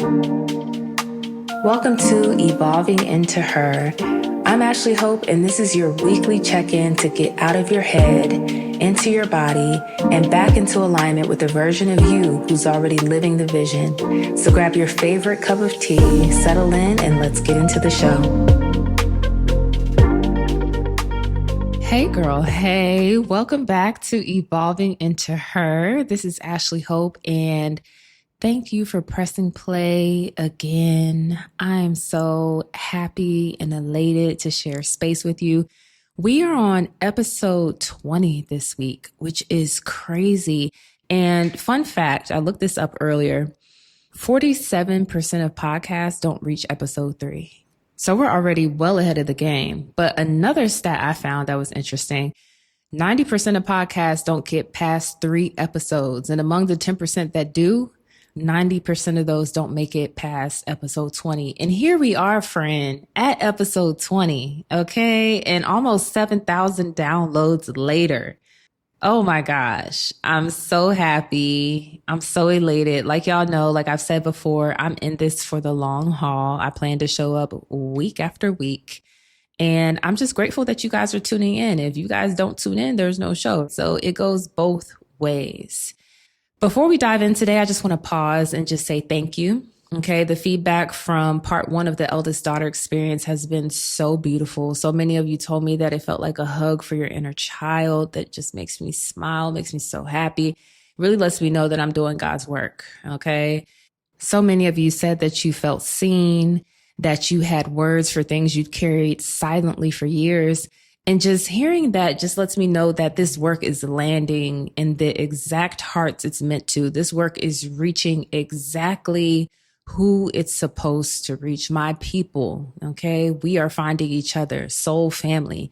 Welcome to Evolving Into Her. I'm Ashlee Hope, and this is your weekly check-in to get out of your head, into your body, and back into alignment with the version of you who's already living the vision. So grab your favorite cup of tea, settle in, and let's get into the show. Hey girl, hey, welcome back to Evolving Into Her. This is Ashlee Hope, and thank you for pressing play again. I am so happy and elated to share space with you. We are on episode 20 this week, which is crazy. And fun fact, I looked this up earlier, 47% of podcasts don't reach episode 3. So we're already well ahead of the game. But another stat I found that was interesting, 90% of podcasts don't get past 3 episodes. And among the 10% that do, 90% of those don't make it past episode 20. And here we are, friend, at episode 20, okay? And almost 7,000 downloads later. Oh my gosh, I'm so happy. I'm so elated. Like y'all know, like I've said before, I'm in this for the long haul. I plan to show up week after week. And I'm just grateful that you guys are tuning in. If you guys don't tune in, there's no show. So it goes both ways. Before we dive in today, I just want to pause and just say thank you. Okay, the feedback from part 1 of the eldest daughter experience has been so beautiful. So many of you told me that it felt like a hug for your inner child. That just makes me smile, makes me so happy. It really lets me know that I'm doing God's work. Okay, so many of you said that you felt seen, that you had words for things you'd carried silently for years. And just hearing that just lets me know that this work is landing in the exact hearts it's meant to. This work is reaching exactly who it's supposed to reach, my people. Okay, we are finding each other, soul family.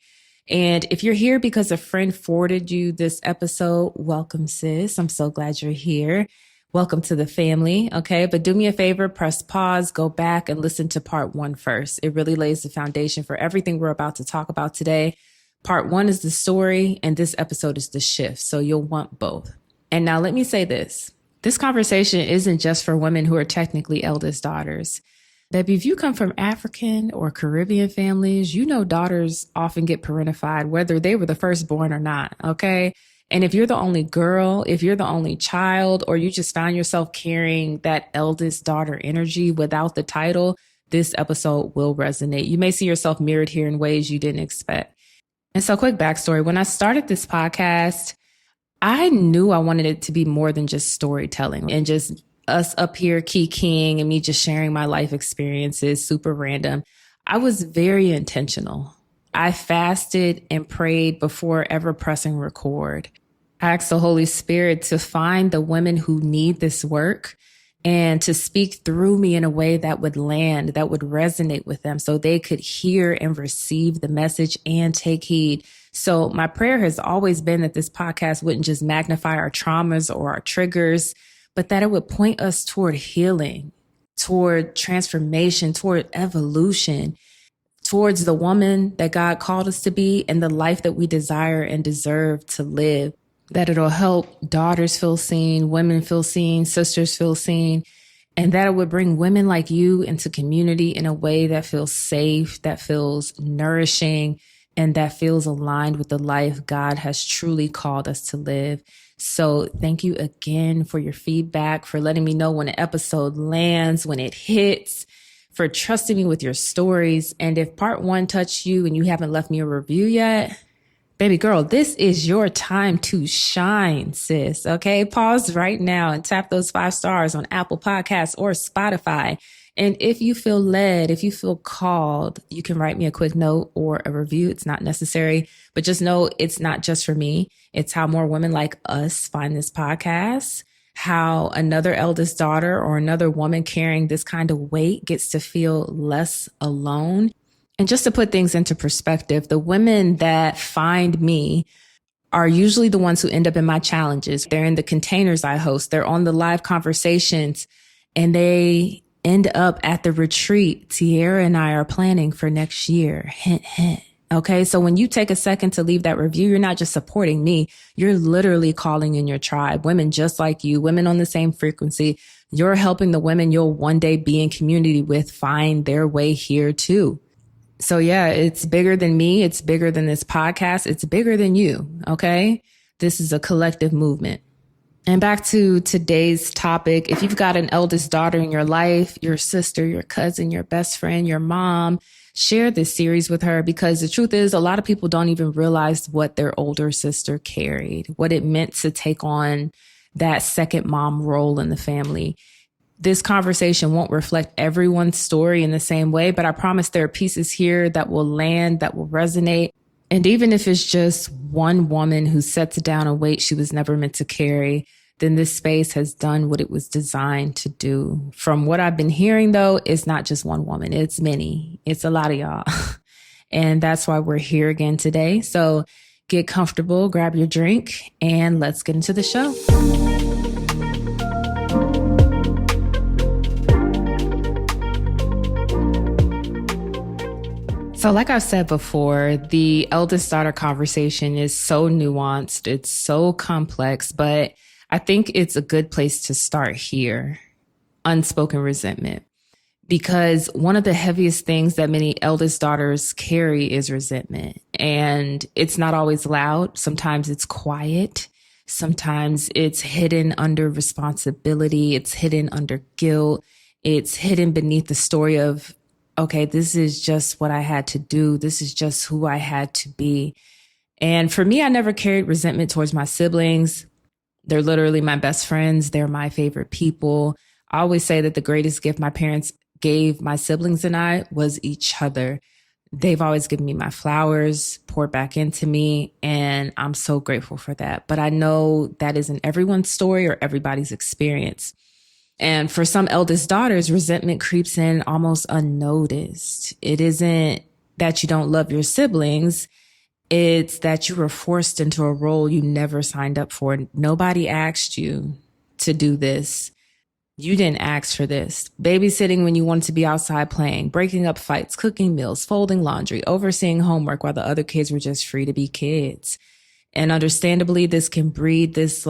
And if you're here because a friend forwarded you this episode, welcome, sis. I'm so glad you're here. Welcome to the family. Okay, but do me a favor, press pause, go back and listen to part 1 first. It really lays the foundation for everything we're about to talk about today. Part 1 is the story, and this episode is the shift. So you'll want both. And now let me say this. This conversation isn't just for women who are technically eldest daughters. Baby, if you come from African or Caribbean families, you know daughters often get parentified, whether they were the firstborn or not. Okay. And if you're the only girl, if you're the only child, or you just find yourself carrying that eldest daughter energy without the title, this episode will resonate. You may see yourself mirrored here in ways you didn't expect. And so quick backstory. When I started this podcast, I knew I wanted it to be more than just storytelling and just us up here kikiing and me just sharing my life experiences, super random. I was very intentional. I fasted and prayed before ever pressing record. I asked the Holy Spirit to find the women who need this work and to speak through me in a way that would land, that would resonate with them so they could hear and receive the message and take heed. So my prayer has always been that this podcast wouldn't just magnify our traumas or our triggers, but that it would point us toward healing, toward transformation, toward evolution, towards the woman that God called us to be and the life that we desire and deserve to live. That it'll help daughters feel seen, women feel seen, sisters feel seen, and that it would bring women like you into community in a way that feels safe, that feels nourishing, and that feels aligned with the life God has truly called us to live. So thank you again for your feedback, for letting me know when an episode lands, when it hits, for trusting me with your stories. And if part 1 touched you and you haven't left me a review yet, baby girl, this is your time to shine, sis. Okay, pause right now and tap those 5 stars on Apple Podcasts or Spotify. And if you feel led, if you feel called, you can write me a quick note or a review. It's not necessary, but just know it's not just for me. It's how more women like us find this podcast, how another eldest daughter or another woman carrying this kind of weight gets to feel less alone. And just to put things into perspective, the women that find me are usually the ones who end up in my challenges. They're in the containers I host. They're on the live conversations, and they end up at the retreat Tierra and I are planning for next year. Hint, hint. Okay, so when you take a second to leave that review, you're not just supporting me. You're literally calling in your tribe, women just like you, women on the same frequency, You're helping the women you'll one day be in community with find their way here too. So yeah, it's bigger than me. It's bigger than this podcast. It's bigger than you. Okay. This is a collective movement. And back to today's topic. If you've got an eldest daughter in your life, your sister, your cousin, your best friend, your mom, share this series with her, because the truth is a lot of people don't even realize what their older sister carried, what it meant to take on that second mom role in the family. This conversation won't reflect everyone's story in the same way, but I promise there are pieces here that will land, that will resonate. And even if it's just one woman who sets down a weight she was never meant to carry, then this space has done what it was designed to do. From what I've been hearing, though, it's not just one woman. It's many. It's a lot of y'all. And that's why we're here again today. So get comfortable, grab your drink, and let's get into the show. So like I've said before, the eldest daughter conversation is so nuanced. It's so complex, but I think it's a good place to start here. Unspoken resentment. Because one of the heaviest things that many eldest daughters carry is resentment. And it's not always loud. Sometimes it's quiet. Sometimes it's hidden under responsibility. It's hidden under guilt. It's hidden beneath the story of, okay, this is just what I had to do. This is just who I had to be. And for me, I never carried resentment towards my siblings. They're literally my best friends. They're my favorite people. I always say that the greatest gift my parents gave my siblings and I was each other. They've always given me my flowers, poured back into me, and I'm so grateful for that. But I know that isn't everyone's story or everybody's experience. And for some eldest daughters, resentment creeps in almost unnoticed. It isn't that you don't love your siblings. It's that you were forced into a role you never signed up for. Nobody asked you to do this. You didn't ask for this. Babysitting when you wanted to be outside playing, breaking up fights, cooking meals, folding laundry, overseeing homework while the other kids were just free to be kids. And understandably, this can breed this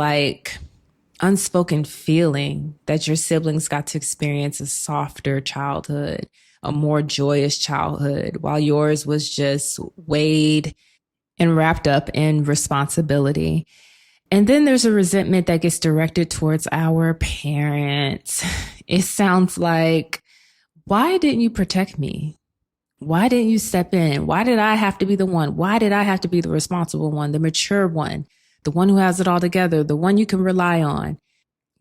unspoken feeling that your siblings got to experience a softer childhood, a more joyous childhood, while yours was just weighed and wrapped up in responsibility. And then there's a resentment that gets directed towards our parents. It sounds like, why didn't you protect me? Why didn't you step in? Why did I have to be the one? Why did I have to be the responsible one, the mature one? The one who has it all together, the one you can rely on.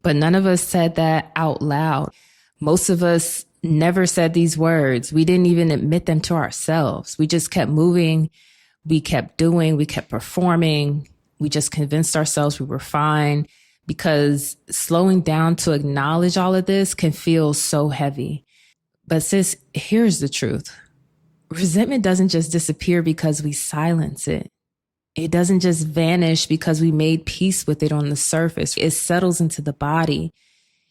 But none of us said that out loud. Most of us never said these words. We didn't even admit them to ourselves. We just kept moving. We kept doing. We kept performing. We just convinced ourselves we were fine, because slowing down to acknowledge all of this can feel so heavy. But sis, here's the truth. Resentment doesn't just disappear because we silence it. It doesn't just vanish because we made peace with it on the surface. It settles into the body.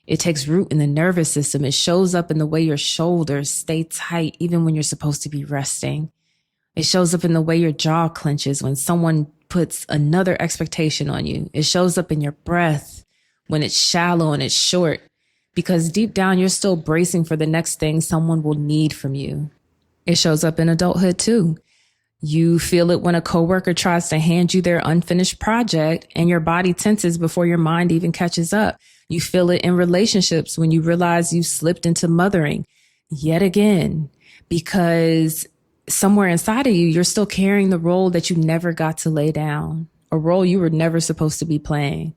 It takes root in the nervous system. It shows up in the way your shoulders stay tight even when you're supposed to be resting. It shows up in the way your jaw clenches when someone puts another expectation on you. It shows up in your breath when it's shallow and it's short, because deep down you're still bracing for the next thing someone will need from you. It shows up in adulthood too. You feel it when a coworker tries to hand you their unfinished project and your body tenses before your mind even catches up. You feel it in relationships when you realize you slipped into mothering yet again, because somewhere inside of you, you're still carrying the role that you never got to lay down, a role you were never supposed to be playing.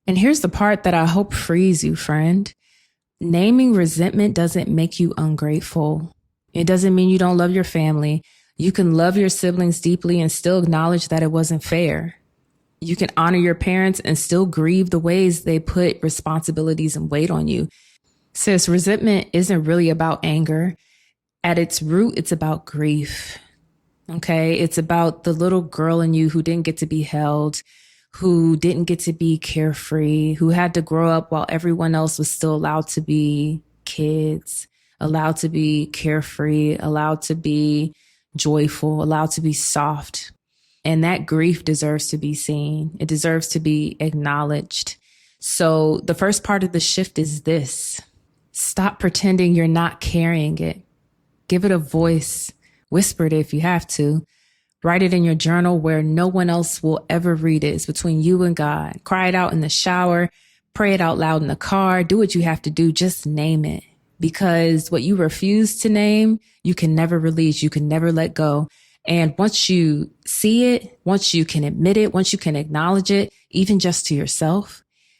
And here's the part that I hope frees you, friend. Naming resentment doesn't make you ungrateful. It doesn't mean you don't love your family. You can love your siblings deeply and still acknowledge that it wasn't fair. You can honor your parents and still grieve the ways they put responsibilities and weight on you. Sis, resentment isn't really about anger. At its root, it's about grief. Okay? It's about the little girl in you who didn't get to be held, who didn't get to be carefree, who had to grow up while everyone else was still allowed to be kids, allowed to be carefree, allowed to be joyful, allowed to be soft. And that grief deserves to be seen. It deserves to be acknowledged. So the first part of the shift is this: stop pretending you're not carrying it. Give it a voice. Whisper it if you have to. Write it in your journal where no one else will ever read it. It's between you and God. Cry it out in the shower. Pray it out loud in the car. Do what you have to do. Just name it. Because what you refuse to name, you can never release. You can never let go. And once you see it, once you can admit it, once you can acknowledge it, even just to yourself,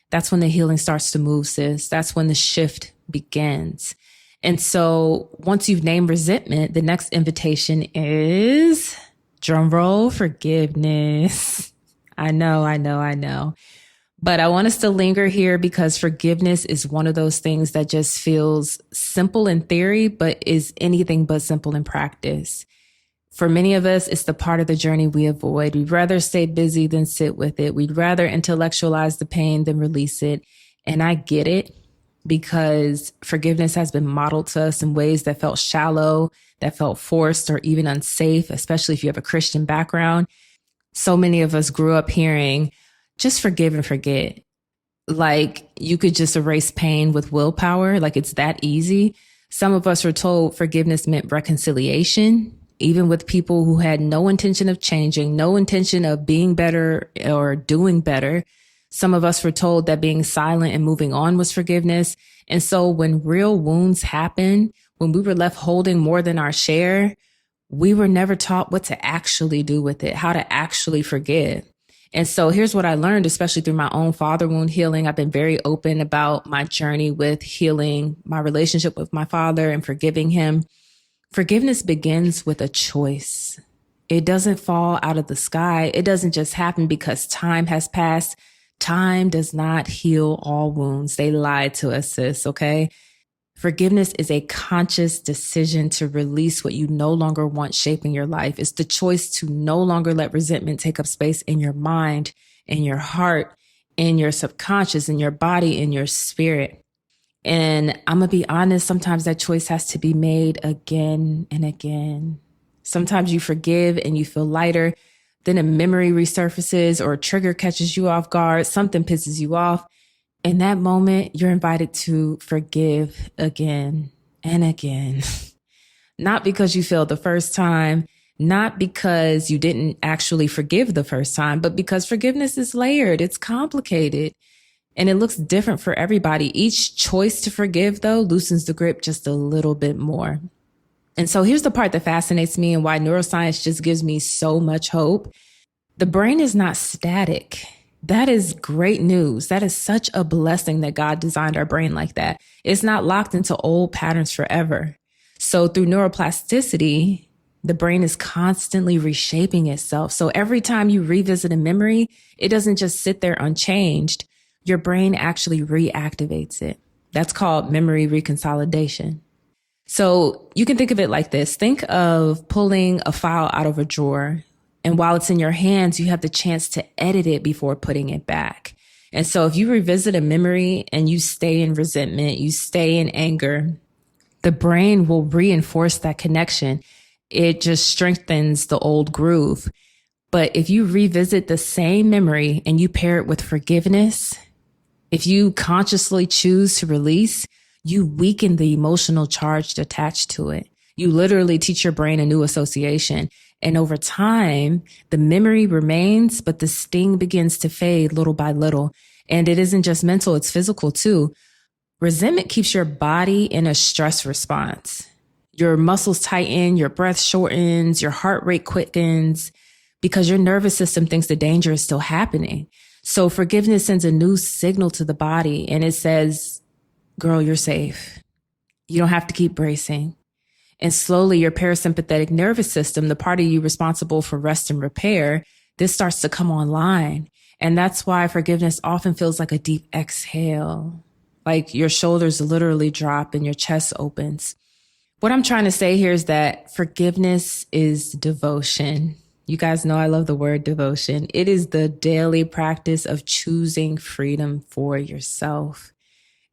that's when the healing starts to move, sis. That's when the shift begins. And so once you've named resentment, the next invitation is, drum roll, forgiveness. I know. But I want us to linger here because forgiveness is one of those things that just feels simple in theory, but is anything but simple in practice. For many of us, it's the part of the journey we avoid. We'd rather stay busy than sit with it. We'd rather intellectualize the pain than release it. And I get it, because forgiveness has been modeled to us in ways that felt shallow, that felt forced, or even unsafe, especially if you have a Christian background. So many of us grew up hearing, just forgive and forget. Like you could just erase pain with willpower, like it's that easy. Some of us were told forgiveness meant reconciliation, even with people who had no intention of changing, no intention of being better or doing better. Some of us were told that being silent and moving on was forgiveness. And so when real wounds happen, when we were left holding more than our share, we were never taught what to actually do with it, how to actually forgive. And so here's what I learned, especially through my own father wound healing. I've been very open about my journey with healing my relationship with my father and forgiving him. Forgiveness begins with a choice. It doesn't fall out of the sky. It doesn't just happen because time has passed. Time does not heal all wounds. They lied to us, sis, okay? Forgiveness is a conscious decision to release what you no longer want shaping your life. It's the choice to no longer let resentment take up space in your mind, in your heart, in your subconscious, in your body, in your spirit. And I'm going to be honest, sometimes that choice has to be made again and again. Sometimes you forgive and you feel lighter. Then a memory resurfaces or a trigger catches you off guard. Something pisses you off. In that moment, you're invited to forgive again and again. Not because you failed the first time, not because you didn't actually forgive the first time, but because forgiveness is layered. It's complicated and it looks different for everybody. Each choice to forgive, though, loosens the grip just a little bit more. And so here's the part that fascinates me and why neuroscience just gives me so much hope. The brain is not static. That is great news. That is such a blessing that God designed our brain like that. It's not locked into old patterns forever. So through neuroplasticity, the brain is constantly reshaping itself. So every time you revisit a memory, it doesn't just sit there unchanged. Your brain actually reactivates it. That's called memory reconsolidation. So you can think of it like this. Think of pulling a file out of a drawer. And while it's in your hands, you have the chance to edit it before putting it back. And so if you revisit a memory and you stay in resentment, you stay in anger, the brain will reinforce that connection. It just strengthens the old groove. But if you revisit the same memory and you pair it with forgiveness, if you consciously choose to release, you weaken the emotional charge attached to it. You literally teach your brain a new association. And over time, the memory remains, but the sting begins to fade little by little. And it isn't just mental, it's physical too. Resentment keeps your body in a stress response. Your muscles tighten, your breath shortens, your heart rate quickens because your nervous system thinks the danger is still happening. So forgiveness sends a new signal to the body and it says, girl, you're safe. You don't have to keep bracing. And slowly your parasympathetic nervous system, the part of you responsible for rest and repair, this starts to come online. And that's why forgiveness often feels like a deep exhale, like your shoulders literally drop and your chest opens. What I'm trying to say here is that forgiveness is devotion. You guys know I love the word devotion. It is the daily practice of choosing freedom for yourself.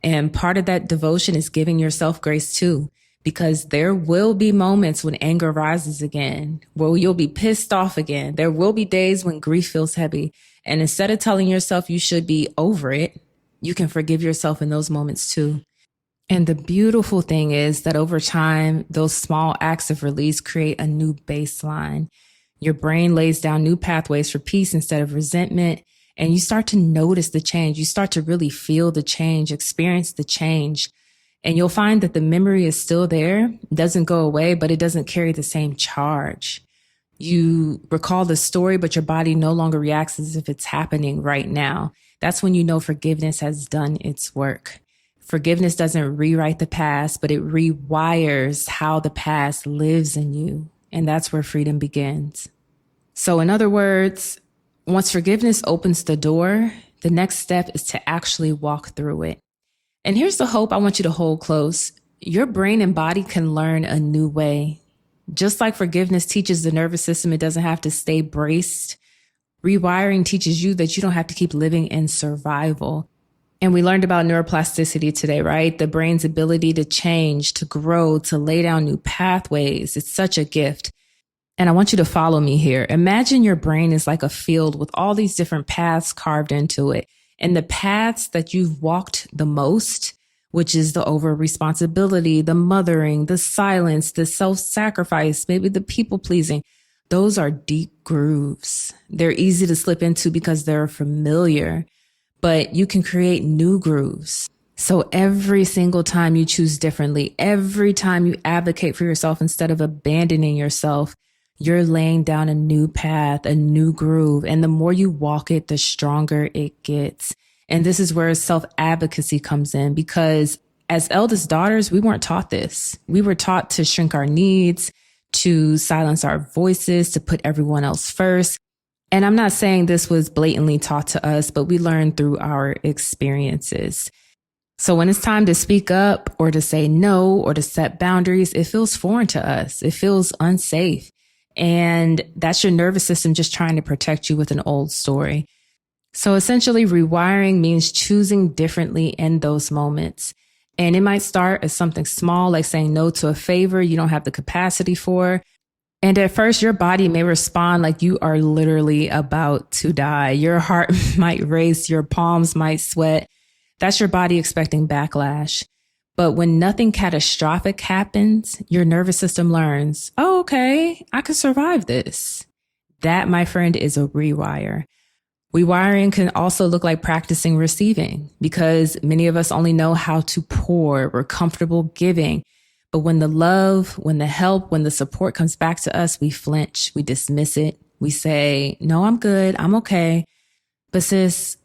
And part of that devotion is giving yourself grace too. Because there will be moments when anger rises again, where you'll be pissed off again. There will be days when grief feels heavy. And instead of telling yourself you should be over it, you can forgive yourself in those moments too. And the beautiful thing is that over time, those small acts of release create a new baseline. Your brain lays down new pathways for peace instead of resentment. And you start to notice the change. You start to really feel the change, experience the change. And you'll find that the memory is still there, doesn't go away, but it doesn't carry the same charge. You recall the story, but your body no longer reacts as if it's happening right now. That's when you know forgiveness has done its work. Forgiveness doesn't rewrite the past, but it rewires how the past lives in you. And that's where freedom begins. So in other words, once forgiveness opens the door, the next step is to actually walk through it. And here's the hope I want you to hold close. Your brain and body can learn a new way. Just like forgiveness teaches the nervous system it doesn't have to stay braced, rewiring teaches you that you don't have to keep living in survival. And we learned about neuroplasticity today, right? The brain's ability to change, to grow, to lay down new pathways. It's such a gift. And I want you to follow me here. Imagine your brain is like a field with all these different paths carved into it. And the paths that you've walked the most, which is the over responsibility, the mothering, the silence, the self-sacrifice, maybe the people pleasing, those are deep grooves. They're easy to slip into because they're familiar, but you can create new grooves. So every single time you choose differently, every time you advocate for yourself instead of abandoning yourself, you're laying down a new path, a new groove. And the more you walk it, the stronger it gets. And this is where self-advocacy comes in, because as eldest daughters, we weren't taught this. We were taught to shrink our needs, to silence our voices, to put everyone else first. And I'm not saying this was blatantly taught to us, but we learned through our experiences. So when it's time to speak up or to say no or to set boundaries, it feels foreign to us. It feels unsafe. And that's your nervous system just trying to protect you with an old story. So essentially, rewiring means choosing differently in those moments. And it might start as something small, like saying no to a favor you don't have the capacity for. And at first, your body may respond like you are literally about to die. Your heart might race, your palms might sweat. That's your body expecting backlash. But when nothing catastrophic happens, your nervous system learns, oh, okay, I can survive this. That, my friend, is a rewire. Rewiring can also look like practicing receiving, because many of us only know how to pour. We're comfortable giving. But when the love, when the help, when the support comes back to us, we flinch, we dismiss it. We say, no, I'm good, I'm okay. But sis,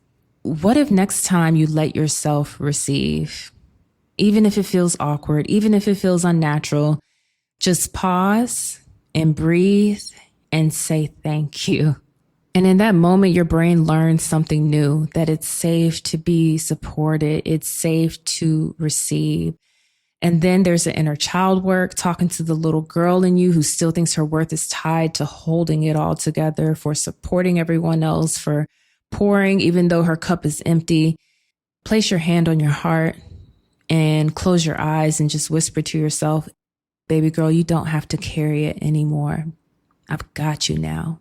what if next time you let yourself receive? Even if it feels awkward, even if it feels unnatural, just pause and breathe and say thank you. And in that moment, your brain learns something new, that it's safe to be supported. It's safe to receive. And then there's the inner child work, talking to the little girl in you who still thinks her worth is tied to holding it all together, for supporting everyone else, for pouring even though her cup is empty. Place your hand on your heart and close your eyes and just whisper to yourself, baby girl, you don't have to carry it anymore. I've got you now.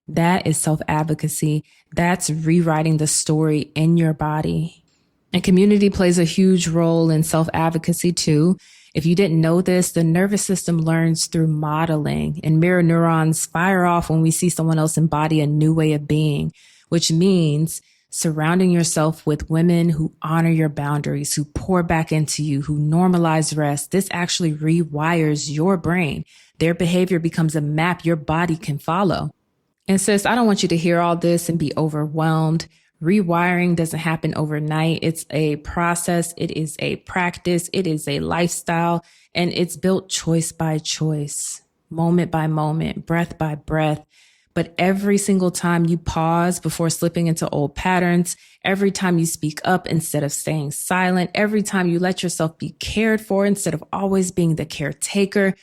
That is self-advocacy. That's rewriting the story in your body. And community plays a huge role in self-advocacy too. If you didn't know this, the nervous system learns through modeling, and mirror neurons fire off when we see someone else embody a new way of being, which means surrounding yourself with women who honor your boundaries, who pour back into you, who normalize rest. This actually rewires your brain. Their behavior becomes a map your body can follow. And sis, I don't want you to hear all this and be overwhelmed. Rewiring doesn't happen overnight. It's a process. It is a practice. It is a lifestyle, and it's built choice by choice, moment by moment, breath by breath. But every single time you pause before slipping into old patterns, every time you speak up instead of staying silent, every time you let yourself be cared for instead of always being the caretaker,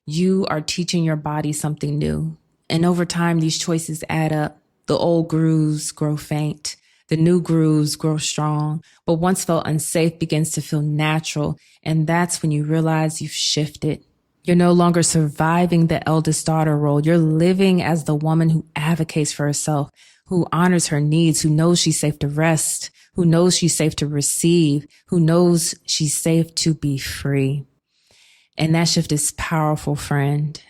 you are teaching your body something new. And over time, these choices add up. The old grooves grow faint. The new grooves grow strong. What once felt unsafe begins to feel natural. And that's when you realize you've shifted. You're no longer surviving the eldest daughter role. You're living as the woman who advocates for herself, who honors her needs, who knows she's safe to rest, who knows she's safe to receive, who knows she's safe to be free. And that shift is powerful, friend.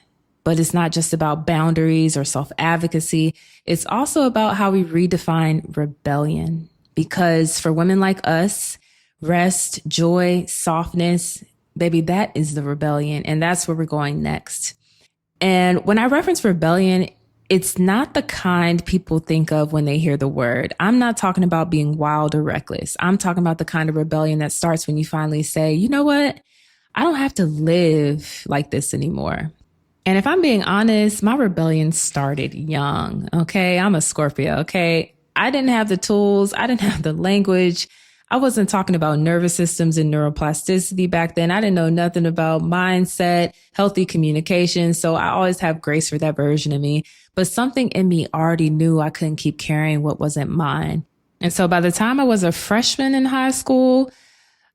But it's not just about boundaries or self-advocacy. It's also about how we redefine rebellion. Because for women like us, rest, joy, softness, baby, that is the rebellion. And that's where we're going next. And when I reference rebellion, it's not the kind people think of when they hear the word. I'm not talking about being wild or reckless. I'm talking about the kind of rebellion that starts when you finally say, you know what? I don't have to live like this anymore. And if I'm being honest, my rebellion started young. Okay. I'm a Scorpio. Okay. I didn't have the tools. I didn't have the language. I wasn't talking about nervous systems and neuroplasticity back then. I didn't know nothing about mindset, healthy communication. So I always have grace for that version of me. But something in me already knew I couldn't keep carrying what wasn't mine. And so by the time I was a freshman in high school,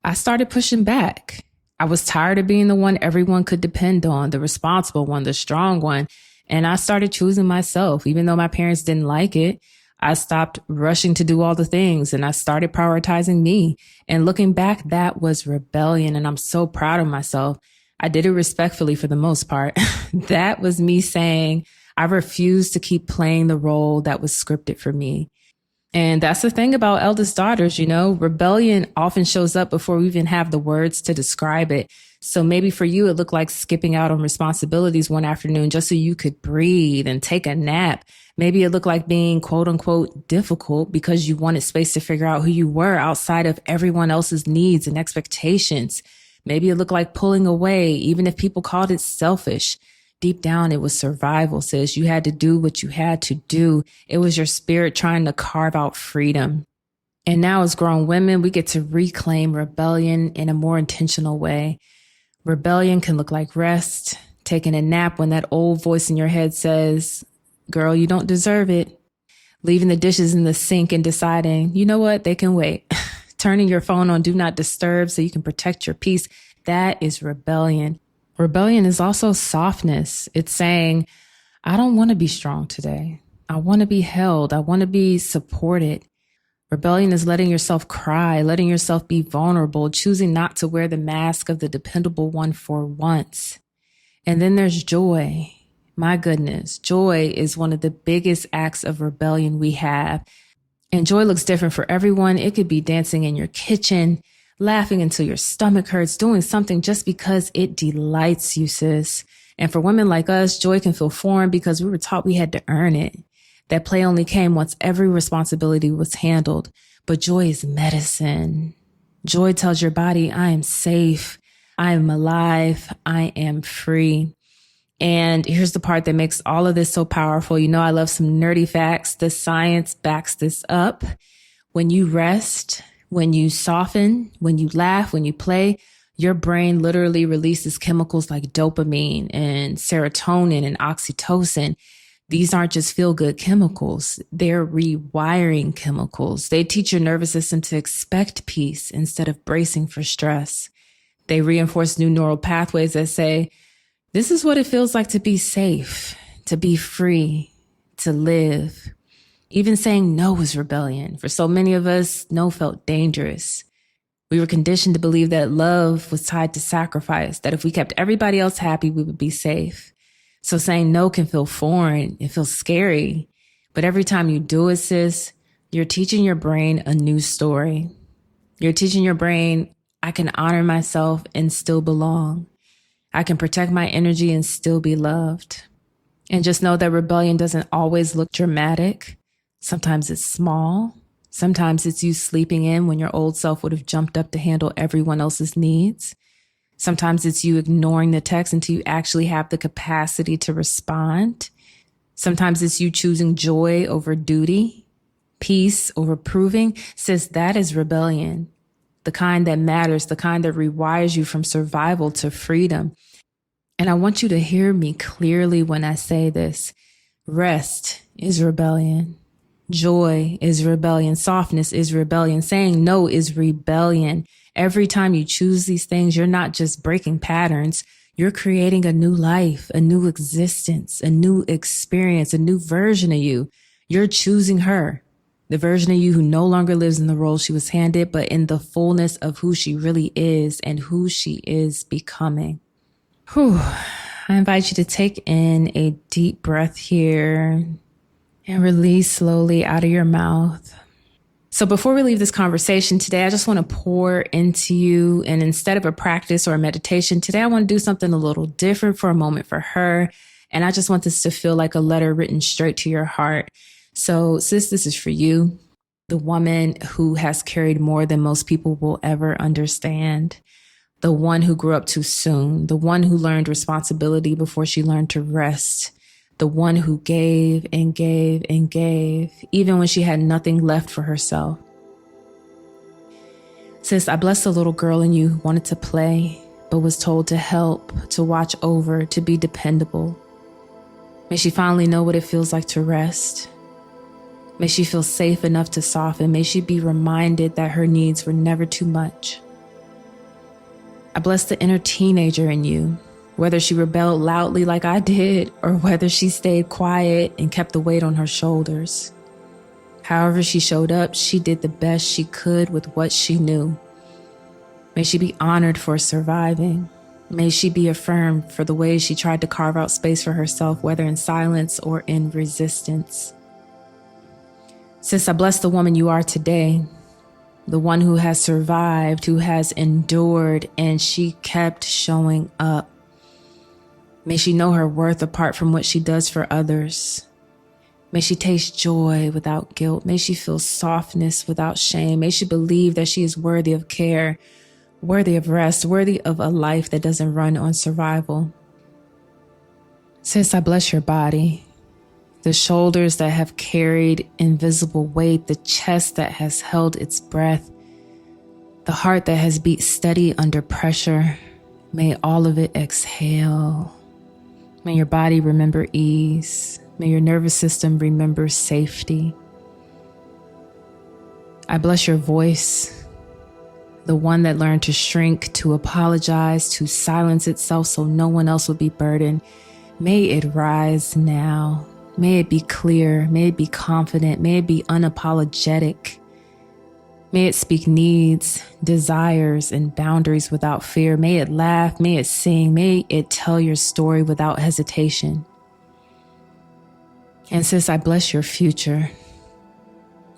I started pushing back. I was tired of being the one everyone could depend on, the responsible one, the strong one. And I started choosing myself, even though my parents didn't like it. I stopped rushing to do all the things and I started prioritizing me. And looking back, that was rebellion. And I'm so proud of myself. I did it respectfully for the most part. That was me saying, I refuse to keep playing the role that was scripted for me. And that's the thing about eldest daughters, you know, rebellion often shows up before we even have the words to describe it. So maybe for you, it looked like skipping out on responsibilities one afternoon just so you could breathe and take a nap. Maybe it looked like being quote unquote difficult because you wanted space to figure out who you were outside of everyone else's needs and expectations. Maybe it looked like pulling away, even if people called it selfish. Deep down, it was survival, sis. You had to do what you had to do. It was your spirit trying to carve out freedom. And now as grown women, we get to reclaim rebellion in a more intentional way. Rebellion can look like rest, taking a nap when that old voice in your head says, girl, you don't deserve it. Leaving the dishes in the sink and deciding, you know what, they can wait. Turning your phone on do not disturb so you can protect your peace. That is rebellion. Rebellion is also softness. It's saying, I don't want to be strong today. I want to be held. I want to be supported. Rebellion is letting yourself cry, letting yourself be vulnerable, choosing not to wear the mask of the dependable one for once. And then there's joy. My goodness, joy is one of the biggest acts of rebellion we have. And joy looks different for everyone. It could be dancing in your kitchen, laughing until your stomach hurts, doing something just because it delights you, sis. And for women like us, joy can feel foreign because we were taught we had to earn it. That play only came once every responsibility was handled. But joy is medicine. Joy tells your body, I am safe. I am alive. I am free. And here's the part that makes all of this so powerful. You know, I love some nerdy facts. The science backs this up. When you rest, when you soften, when you laugh, when you play, your brain literally releases chemicals like dopamine and serotonin and oxytocin. These aren't just feel-good chemicals. They're rewiring chemicals. They teach your nervous system to expect peace instead of bracing for stress. They reinforce new neural pathways that say, this is what it feels like to be safe, to be free, to live. Even saying no is rebellion. For so many of us, no felt dangerous. We were conditioned to believe that love was tied to sacrifice, that if we kept everybody else happy, we would be safe. So saying no can feel foreign. It feels scary. But every time you do it, sis, you're teaching your brain a new story. You're teaching your brain, I can honor myself and still belong. I can protect my energy and still be loved. And just know that rebellion doesn't always look dramatic. Sometimes it's small. Sometimes it's you sleeping in when your old self would have jumped up to handle everyone else's needs. Sometimes it's you ignoring the text until you actually have the capacity to respond. Sometimes it's you choosing joy over duty, peace over proving. Sis, that is rebellion. The kind that matters, the kind that rewires you from survival to freedom. And I want you to hear me clearly when I say this. Rest is rebellion. Joy is rebellion. Softness is rebellion. Saying no is rebellion. Every time you choose these things, you're not just breaking patterns. You're creating a new life, a new existence, a new experience, a new version of you. You're choosing her. the version of you who no longer lives in the role she was handed, but in the fullness of who she really is and who she is becoming. Whew. I invite you to take in a deep breath here and release slowly out of your mouth. So before we leave this conversation today, I just want to pour into you. And instead of a practice or a meditation, today I want to do something a little different for a moment for her. And I just want this to feel like a letter written straight to your heart. So sis, this is for you, the woman who has carried more than most people will ever understand. The one who grew up too soon, the one who learned responsibility before she learned to rest, the one who gave and gave and gave, even when she had nothing left for herself. Sis, I bless the little girl in you who wanted to play, but was told to help, to watch over, to be dependable. May she finally know what it feels like to rest. May she feel safe enough to soften. May she be reminded that her needs were never too much. I bless the inner teenager in you, whether she rebelled loudly like I did, or whether she stayed quiet and kept the weight on her shoulders. However she showed up, she did the best she could with what she knew. May she be honored for surviving. May she be affirmed for the ways she tried to carve out space for herself, whether in silence or in resistance. Sis, I bless the woman you are today, the one who has survived, who has endured, and she kept showing up. May she know her worth apart from what she does for others. May she taste joy without guilt. May she feel softness without shame. May she believe that she is worthy of care, worthy of rest, worthy of a life that doesn't run on survival. Sis, I bless your body. The shoulders that have carried invisible weight, the chest that has held its breath, the heart that has beat steady under pressure. May all of it exhale. May your body remember ease. May your nervous system remember safety. I bless your voice, the one that learned to shrink, to apologize, to silence itself so no one else would be burdened. May it rise now. May it be clear. May it be confident. May it be unapologetic. May it speak needs, desires, and boundaries without fear. May it laugh. May it sing. May it tell your story without hesitation. And sis, I bless your future.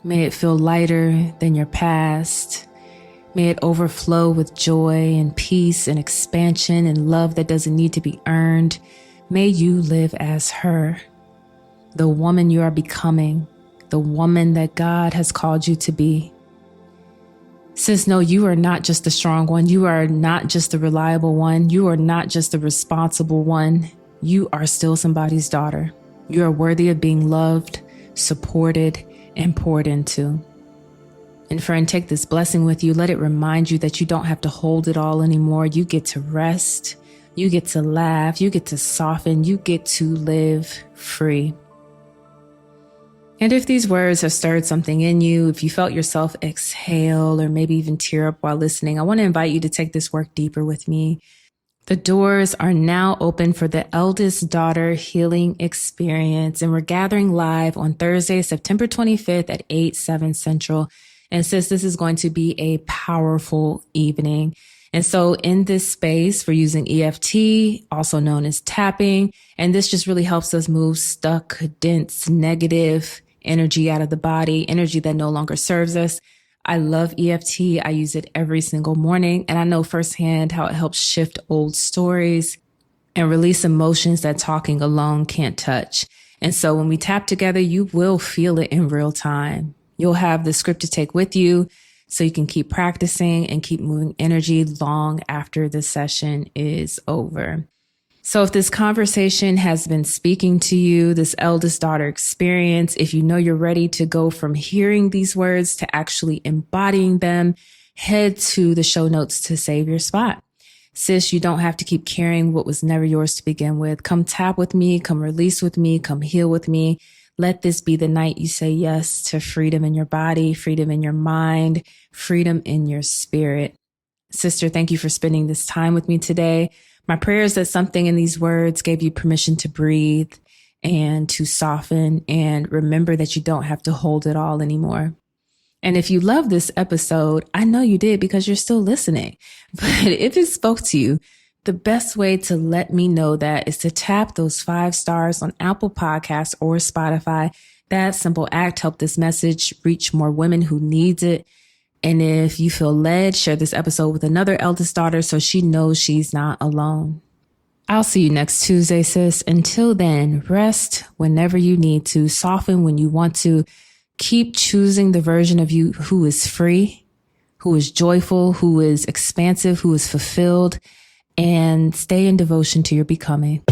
May it feel lighter than your past. May it overflow with joy and peace and expansion and love that doesn't need to be earned. May you live as her, the woman you are becoming, the woman that God has called you to be. Sis, no, you are not just the strong one. You are not just the reliable one. You are not just the responsible one. You are still somebody's daughter. You are worthy of being loved, supported, and poured into. And friend, take this blessing with you. Let it remind you that you don't have to hold it all anymore. You get to rest. You get to laugh. You get to soften. You get to live free. And if these words have stirred something in you, if you felt yourself exhale or maybe even tear up while listening, I want to invite you to take this work deeper with me. The doors are now open for the Eldest Daughter Healing Experience, and we're gathering live on Thursday, September 25th at 8/7 Central. And sis, this is going to be a powerful evening. And so in this space, we're using EFT, also known as tapping, and this just really helps us move stuck, dense, negative energy out of the body, energy that no longer serves us. I love EFT. I use it every single morning, and I know firsthand how it helps shift old stories and release emotions that talking alone can't touch. And so when we tap together, you will feel it in real time. You'll have the script to take with you so you can keep practicing and keep moving energy long after the session is over. So if this conversation has been speaking to you, this eldest daughter experience, if you know you're ready to go from hearing these words to actually embodying them, head to the show notes to save your spot. Sis, you don't have to keep carrying what was never yours to begin with. Come tap with me, come release with me, come heal with me. Let this be the night you say yes to freedom in your body, freedom in your mind, freedom in your spirit. Sister, thank you for spending this time with me today. My prayer is that something in these words gave you permission to breathe and to soften and remember that you don't have to hold it all anymore. And if you love this episode, I know you did because you're still listening. But if it spoke to you, the best way to let me know that is to tap those 5 stars on Apple Podcasts or Spotify. That simple act helped this message reach more women who needs it. And if you feel led, share this episode with another eldest daughter so she knows she's not alone. I'll see you next Tuesday, sis. Until then, rest whenever you need to, soften when you want to. Keep choosing the version of you who is free, who is joyful, who is expansive, who is fulfilled, and stay in devotion to your becoming.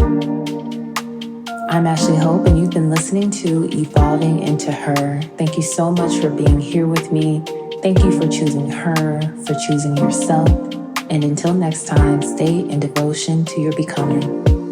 I'm Ashlee Hope, and you've been listening to Evolving Into Her. Thank you so much for being here with me. Thank you for choosing her, for choosing yourself. And until next time, stay in devotion to your becoming.